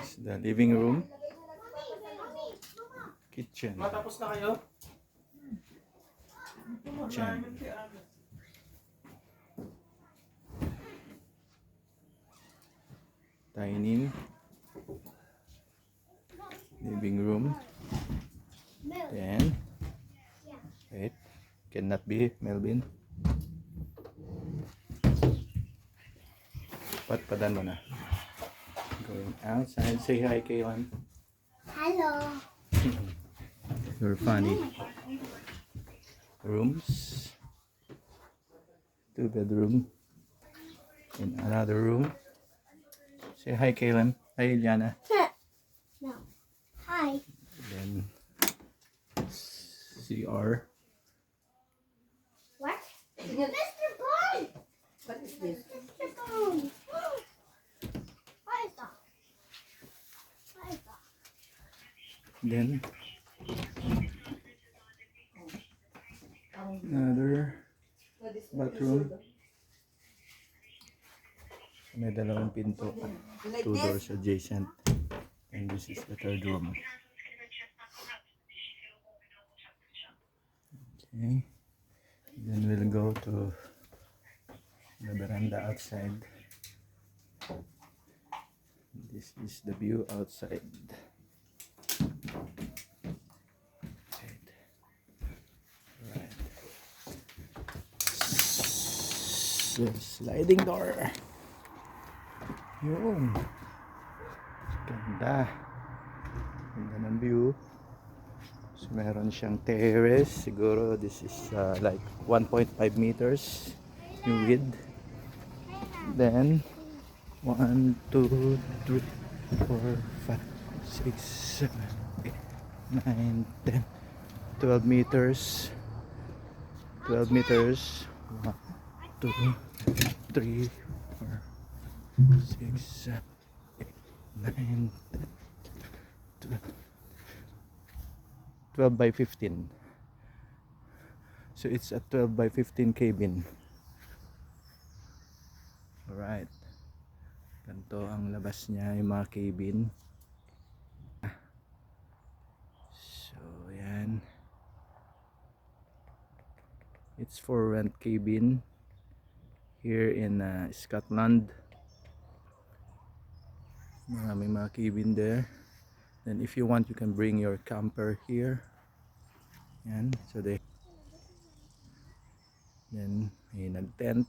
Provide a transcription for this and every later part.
is the living room, kitchen, Matapos na kayo? kitchen, dining, living room, then, wait, cannot be, Melvin. Patpadan mo na. Going outside, say hi, Kaylan. Hello. You're funny. Rooms, 2 bedroom, in another room. Say hi, Kaylan. Hi, Eliana. No. Hi. Then CR. What? Mr. Bone! What is this? Mr. Bone! What is that? What is that? Then another bathroom. May dalawang pinto. 2 doors adjacent. And this is the 3rd room. Okay. Then we'll go to the veranda outside. This is the view outside. Right. So, sliding door. Yun. Ganda. Ganda ng view. So, meron siyang terrace. Siguro this is like 1.5 meters yung width. Then 1, 2, 3, 4, 5, 6, 7, 8, 9, 10, 12 meters. 12 meters. 1, 2, 3, 4, 6, 7, 8, 9, 10, 12 by 15. So it's a 12 by 15 cabin. Alright. Ganito ang labas niya, yung mga cabin. So yan. It's for rent cabin here in Scotland. Maraming mga cabin there. Then if you want, you can bring your camper here. Yan. So then may nag-tent.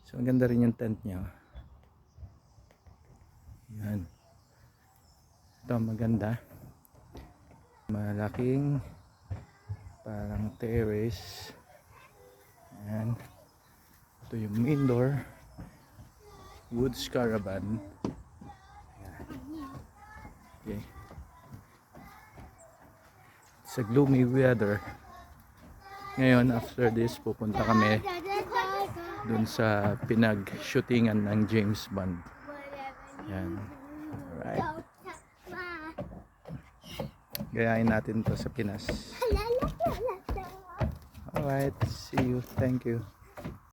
So ang ganda rin yung tent niya. Yan. Ito maganda. Malaking parang terrace. Yan. Ito yung main door. Woods caravan. Okay. It's a gloomy weather. Ngayon after this pupunta kami dun sa pinag-shootingan ng James Bond. Yan. Alright. Gayahin natin to sa Pinas. Alright. See you. Thank you.